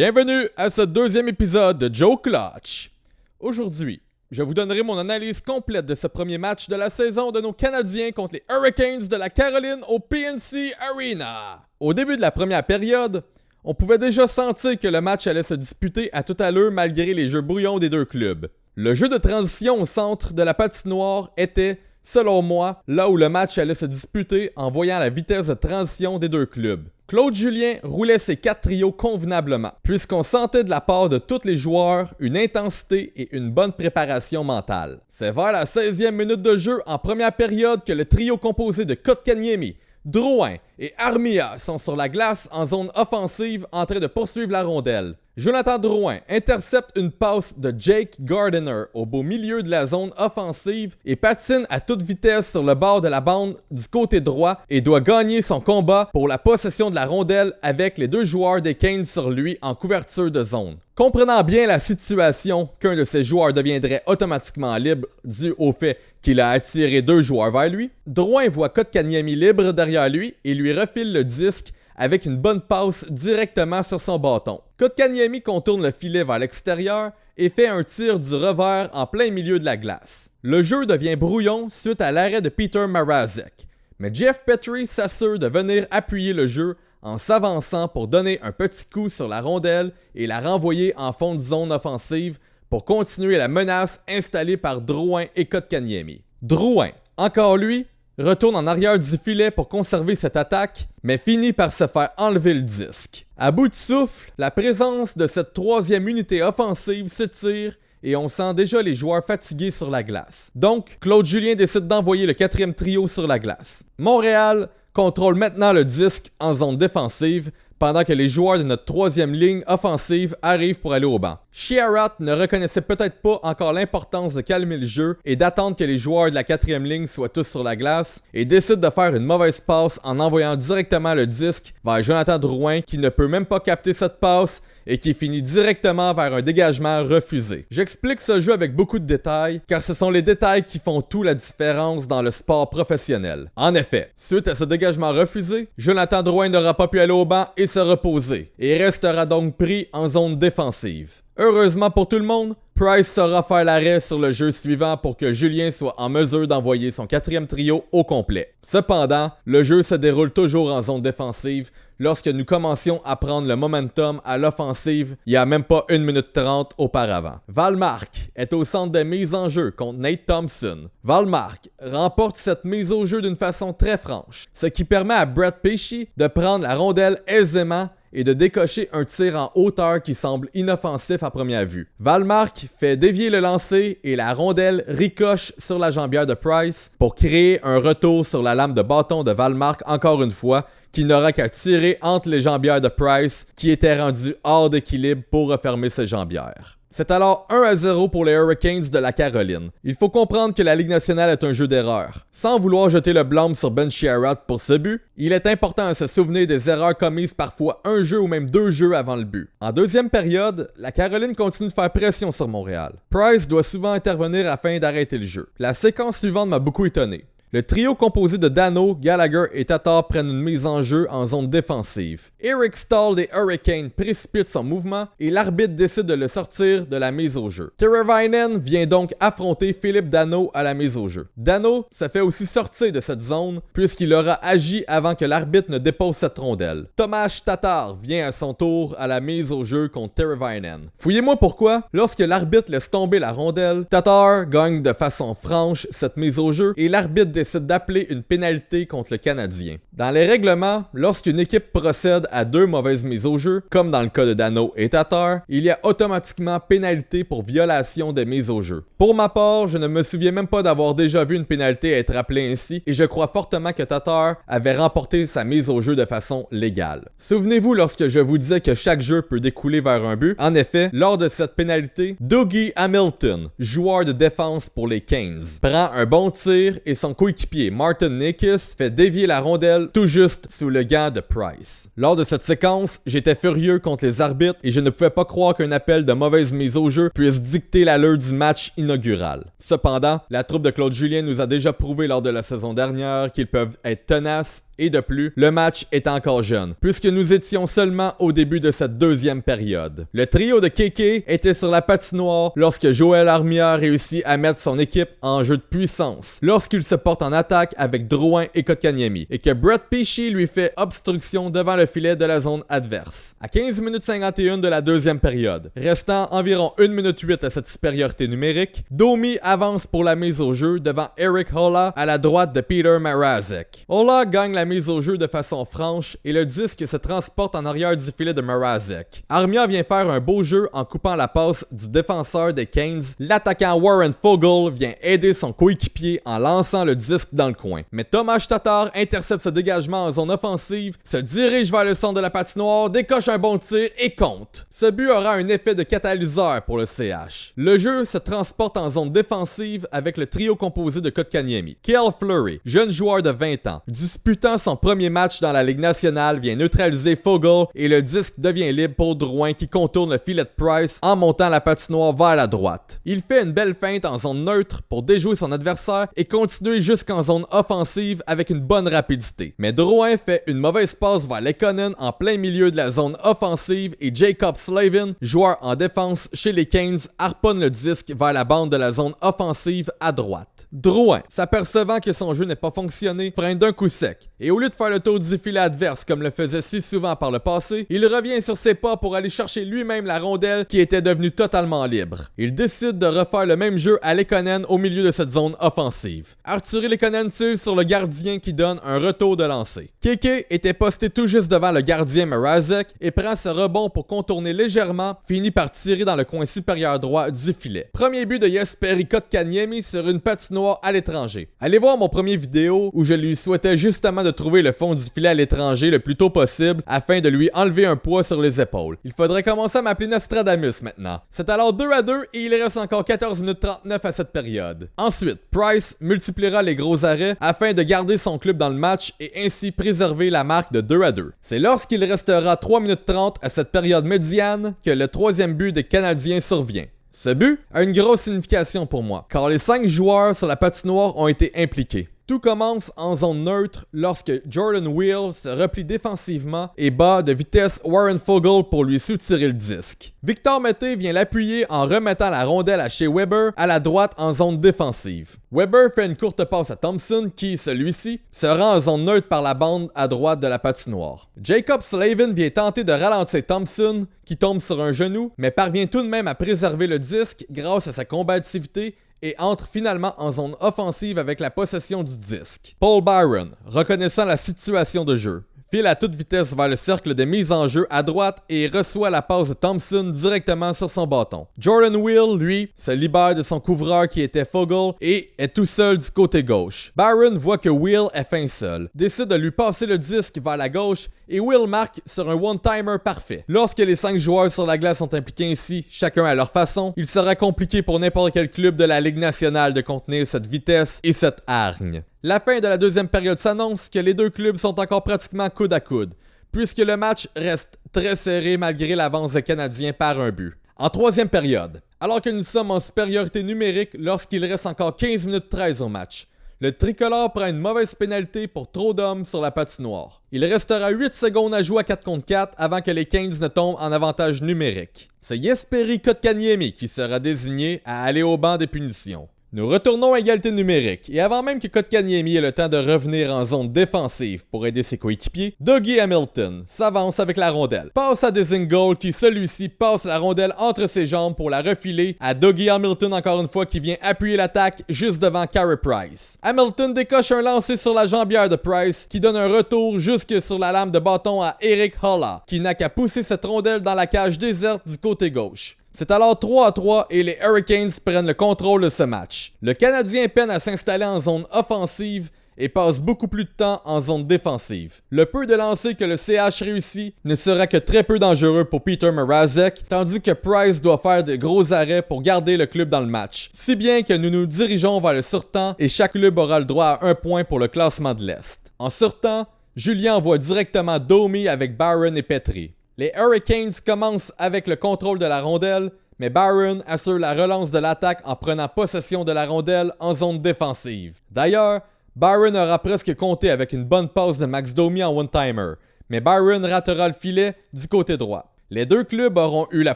Bienvenue à ce deuxième épisode de Joe Clutch. Aujourd'hui, je vous donnerai mon analyse complète de ce premier match de la saison de nos Canadiens contre les Hurricanes de la Caroline au PNC Arena. Au début de la première période, on pouvait déjà sentir que le match allait se disputer à toute allure malgré les jeux brouillons des deux clubs. Le jeu de transition au centre de la patinoire était, selon moi, là où le match allait se disputer en voyant la vitesse de transition des deux clubs. Claude Julien roulait ses 4 trios convenablement, puisqu'on sentait de la part de tous les joueurs une intensité et une bonne préparation mentale. C'est vers la 16e minute de jeu en première période que le trio composé de Kotkaniemi, Drouin et Armia sont sur la glace en zone offensive en train de poursuivre la rondelle. Jonathan Drouin intercepte une passe de Jake Gardiner au beau milieu de la zone offensive et patine à toute vitesse sur le bord de la bande du côté droit et doit gagner son combat pour la possession de la rondelle avec les deux joueurs des Canes sur lui en couverture de zone. Comprenant bien la situation qu'un de ces joueurs deviendrait automatiquement libre dû au fait qu'il a attiré deux joueurs vers lui, Drouin voit Kotkaniemi libre derrière lui et lui refile le disque avec une bonne passe directement sur son bâton. Kotkaniemi contourne le filet vers l'extérieur et fait un tir du revers en plein milieu de la glace. Le jeu devient brouillon suite à l'arrêt de Peter Mrazek, mais Jeff Petry s'assure de venir appuyer le jeu en s'avançant pour donner un petit coup sur la rondelle et la renvoyer en fond de zone offensive pour continuer la menace installée par Drouin et Kotkaniemi. Drouin, encore lui, retourne en arrière du filet pour conserver cette attaque, mais finit par se faire enlever le disque. À bout de souffle, la présence de cette troisième unité offensive s'étire et on sent déjà les joueurs fatigués sur la glace. Donc, Claude Julien décide d'envoyer le quatrième trio sur la glace. Montréal contrôle maintenant le disque en zone défensive, pendant que les joueurs de notre troisième ligne offensive arrivent pour aller au banc. Chiarot ne reconnaissait peut-être pas encore l'importance de calmer le jeu et d'attendre que les joueurs de la quatrième ligne soient tous sur la glace et décide de faire une mauvaise passe en envoyant directement le disque vers Jonathan Drouin qui ne peut même pas capter cette passe et qui finit directement vers un dégagement refusé. J'explique ce jeu avec beaucoup de détails car ce sont les détails qui font toute la différence dans le sport professionnel. En effet, suite à ce dégagement refusé, Jonathan Drouin n'aura pas pu aller au banc et se reposer et restera donc pris en zone défensive. Heureusement pour tout le monde, Price saura faire l'arrêt sur le jeu suivant pour que Julien soit en mesure d'envoyer son quatrième trio au complet. Cependant, le jeu se déroule toujours en zone défensive lorsque nous commencions à prendre le momentum à l'offensive il y a même pas 1 minute 30 auparavant. Valmark est au centre des mises en jeu contre Nate Thompson. Valmark remporte cette mise au jeu d'une façon très franche, ce qui permet à Brett Pesce de prendre la rondelle aisément et de décocher un tir en hauteur qui semble inoffensif à première vue. Valmark fait dévier le lancer et la rondelle ricoche sur la jambière de Price pour créer un retour sur la lame de bâton de Valmark encore une fois, qui n'aura qu'à tirer entre les jambières de Price qui étaient rendues hors d'équilibre pour refermer ses jambières. C'est alors 1-0 pour les Hurricanes de la Caroline. Il faut comprendre que la Ligue nationale est un jeu d'erreurs. Sans vouloir jeter le blâme sur Ben Chiarot pour ce but, il est important de se souvenir des erreurs commises parfois un jeu ou même 2 jeux avant le but. En deuxième période, la Caroline continue de faire pression sur Montréal. Price doit souvent intervenir afin d'arrêter le jeu. La séquence suivante m'a beaucoup étonné. Le trio composé de Dano, Gallagher et Tatar prennent une mise en jeu en zone défensive. Eric Staal des Hurricanes précipite son mouvement et l'arbitre décide de le sortir de la mise au jeu. Teravainen vient donc affronter Philippe Dano à la mise au jeu. Dano se fait aussi sortir de cette zone puisqu'il aura agi avant que l'arbitre ne dépose cette rondelle. Tomas Tatar vient à son tour à la mise au jeu contre Teravainen. Fouillez-moi pourquoi, lorsque l'arbitre laisse tomber la rondelle, Tatar gagne de façon franche cette mise au jeu et l'arbitre décide d'appeler une pénalité contre le Canadien. Dans les règlements, lorsqu'une équipe procède à 2 mauvaises mises au jeu, comme dans le cas de Dano et Tatar, il y a automatiquement pénalité pour violation des mises au jeu. Pour ma part, je ne me souviens même pas d'avoir déjà vu une pénalité être appelée ainsi et je crois fortement que Tatar avait remporté sa mise au jeu de façon légale. Souvenez-vous lorsque je vous disais que chaque jeu peut découler vers un but. En effet, lors de cette pénalité, Dougie Hamilton, joueur de défense pour les Canes, prend un bon tir et son coéquipier coéquipier Martin Necas fait dévier la rondelle tout juste sous le gant de Price. Lors de cette séquence, j'étais furieux contre les arbitres et je ne pouvais pas croire qu'un appel de mauvaise mise au jeu puisse dicter l'allure du match inaugural. Cependant, la troupe de Claude Julien nous a déjà prouvé lors de la saison dernière qu'ils peuvent être tenaces. Et de plus, le match est encore jeune, puisque nous étions seulement au début de cette deuxième période. Le trio de KK était sur la patinoire lorsque Joël Armia réussit à mettre son équipe en jeu de puissance, lorsqu'il se porte en attaque avec Drouin et Kotkaniemi, et que Brett Pesce lui fait obstruction devant le filet de la zone adverse. À 15 minutes 51 de la deuxième période, restant environ 1 minute 8 à cette supériorité numérique, Domi avance pour la mise au jeu devant Eric Holla à la droite de Peter Mrazek. Holla gagne la mise au jeu de façon franche et le disque se transporte en arrière du filet de Mrazek. Armia vient faire un beau jeu en coupant la passe du défenseur des Canes. L'attaquant Warren Foegele vient aider son coéquipier en lançant le disque dans le coin. Mais Tomáš Tatar intercepte ce dégagement en zone offensive, se dirige vers le centre de la patinoire, décoche un bon tir et compte. Ce but aura un effet de catalyseur pour le CH. Le jeu se transporte en zone défensive avec le trio composé de Kotkaniemi. Cale Fleury, jeune joueur de 20 ans, disputant son premier match dans la Ligue nationale, vient neutraliser Foegele et le disque devient libre pour Drouin qui contourne le filet de Price en montant la patinoire vers la droite. Il fait une belle feinte en zone neutre pour déjouer son adversaire et continuer jusqu'en zone offensive avec une bonne rapidité. Mais Drouin fait une mauvaise passe vers Lekkonen en plein milieu de la zone offensive et Jacob Slavin, joueur en défense chez les Canes, harponne le disque vers la bande de la zone offensive à droite. Drouin, s'apercevant que son jeu n'est pas fonctionné, freine d'un coup sec et au lieu de faire le tour du filet adverse comme le faisait si souvent par le passé, il revient sur ses pas pour aller chercher lui-même la rondelle qui était devenue totalement libre. Il décide de refaire le même jeu à Lekkonen au milieu de cette zone offensive. Artturi Lekkonen tire sur le gardien qui donne un retour de lancer. KK était posté tout juste devant le gardien Mrazek et prend ce rebond pour contourner légèrement, finit par tirer dans le coin supérieur droit du filet. Premier but de Jesperi Kotkaniemi sur une patinoire à l'étranger. Allez voir mon premier vidéo où je lui souhaitais justement de trouver le fond du filet à l'étranger le plus tôt possible afin de lui enlever un poids sur les épaules. Il faudrait commencer à m'appeler Nostradamus maintenant. C'est alors 2-2 et il reste encore 14 minutes 39 à cette période. Ensuite, Price multipliera les gros arrêts afin de garder son club dans le match et ainsi préserver la marque de 2-2. C'est lorsqu'il restera 3 minutes 30 à cette période médiane que le troisième but des Canadiens survient. Ce but a une grosse signification pour moi, car les 5 joueurs sur la patinoire ont été impliqués. Tout commence en zone neutre lorsque Jordan Weal se replie défensivement et bat de vitesse Warren Foegele pour lui soutirer le disque. Victor Mété vient l'appuyer en remettant la rondelle à Shea Weber à la droite en zone défensive. Weber fait une courte passe à Thompson qui, celui-ci, se rend en zone neutre par la bande à droite de la patinoire. Jacob Slavin vient tenter de ralentir Thompson qui tombe sur un genou mais parvient tout de même à préserver le disque grâce à sa combativité et entre finalement en zone offensive avec la possession du disque. Paul Byron, reconnaissant la situation de jeu, file à toute vitesse vers le cercle de mise en jeu à droite et reçoit la passe de Thompson directement sur son bâton. Jordan Weal, lui, se libère de son couvreur qui était Foegele et est tout seul du côté gauche. Byron voit que Weal est fin seul, décide de lui passer le disque vers la gauche et Weal marque sur un one-timer parfait. Lorsque les 5 joueurs sur la glace sont impliqués ainsi, chacun à leur façon, il sera compliqué pour n'importe quel club de la Ligue nationale de contenir cette vitesse et cette hargne. La fin de la deuxième période s'annonce que les deux clubs sont encore pratiquement coude à coude, puisque le match reste très serré malgré l'avance des Canadiens par un but. En troisième période, alors que nous sommes en supériorité numérique lorsqu'il reste encore 15 minutes 13 au match, le tricolore prend une mauvaise pénalité pour trop d'hommes sur la patinoire. Il restera 8 secondes à jouer à 4 contre 4 avant que les Canes ne tombent en avantage numérique. C'est Jesperi Kotkaniemi qui sera désigné à aller au banc des punitions. Nous retournons à égalité numérique, et avant même que Kotkaniemi ait le temps de revenir en zone défensive pour aider ses coéquipiers, Dougie Hamilton s'avance avec la rondelle. Passe à Dzingel qui celui-ci passe la rondelle entre ses jambes pour la refiler à Dougie Hamilton encore une fois qui vient appuyer l'attaque juste devant Carey Price. Hamilton décoche un lancer sur la jambière de Price qui donne un retour jusque sur la lame de bâton à Eric Holla qui n'a qu'à pousser cette rondelle dans la cage déserte du côté gauche. C'est alors 3-3 et les Hurricanes prennent le contrôle de ce match. Le Canadien peine à s'installer en zone offensive et passe beaucoup plus de temps en zone défensive. Le peu de lancers que le CH réussit ne sera que très peu dangereux pour Peter Mrazek, tandis que Price doit faire de gros arrêts pour garder le club dans le match. Si bien que nous nous dirigeons vers le surtemps et chaque club aura le droit à 1 point pour le classement de l'Est. En surtemps, Julien envoie directement Domi avec Barron et Petry. Les Hurricanes commencent avec le contrôle de la rondelle, mais Barron assure la relance de l'attaque en prenant possession de la rondelle en zone défensive. D'ailleurs, Barron aura presque compté avec une bonne passe de Max Domi en one-timer, mais Barron ratera le filet du côté droit. Les deux clubs auront eu la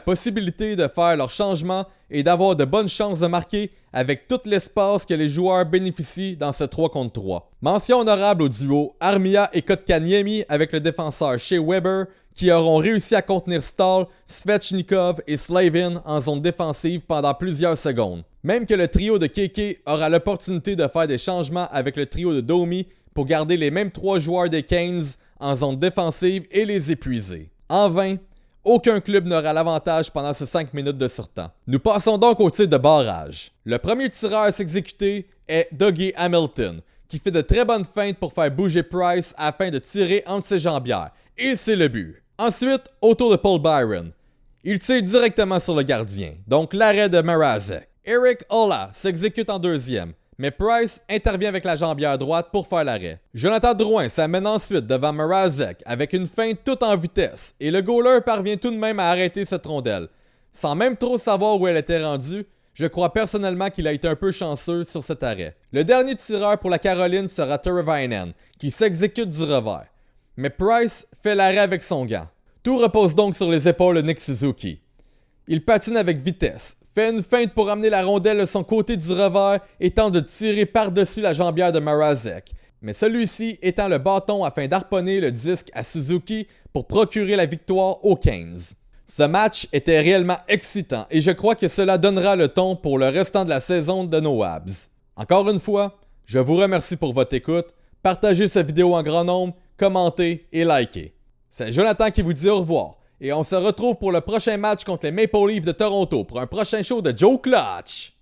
possibilité de faire leurs changements et d'avoir de bonnes chances de marquer avec tout l'espace que les joueurs bénéficient dans ce 3 contre 3. Mention honorable au duo Armia et Kotkaniemi avec le défenseur Shea Weber qui auront réussi à contenir Stahl, Svechnikov et Slavin en zone défensive pendant plusieurs secondes. Même que le trio de Keke aura l'opportunité de faire des changements avec le trio de Domi pour garder les mêmes 3 joueurs des Canes en zone défensive et les épuiser. En vain, aucun club n'aura l'avantage pendant ces 5 minutes de surtemps. Nous passons donc au tir de barrage. Le premier tireur à s'exécuter est Dougie Hamilton, qui fait de très bonnes feintes pour faire bouger Price afin de tirer entre ses jambières. Et c'est le but. Ensuite, au tour de Paul Byron. Il tire directement sur le gardien, donc l'arrêt de Mrazek. Eric Holla s'exécute en deuxième, mais Price intervient avec la jambière droite pour faire l'arrêt. Jonathan Drouin s'amène ensuite devant Mrazek avec une feinte toute en vitesse, et le goaler parvient tout de même à arrêter cette rondelle. Sans même trop savoir où elle était rendue, je crois personnellement qu'il a été un peu chanceux sur cet arrêt. Le dernier tireur pour la Caroline sera Teravainen, qui s'exécute du revers. Mais Price fait l'arrêt avec son gant. Tout repose donc sur les épaules de Nick Suzuki. Il patine avec vitesse, fait une feinte pour amener la rondelle de son côté du revers et tente de tirer par-dessus la jambière de Mrazek, mais celui-ci étend le bâton afin d'harponner le disque à Suzuki pour procurer la victoire aux Canes. Ce match était réellement excitant et je crois que cela donnera le ton pour le restant de la saison de nos Habs. Encore une fois, je vous remercie pour votre écoute, partagez cette vidéo en grand nombre, commentez et likez. C'est Jonathan qui vous dit au revoir. Et on se retrouve pour le prochain match contre les Maple Leafs de Toronto pour un prochain show de Joe Clutch.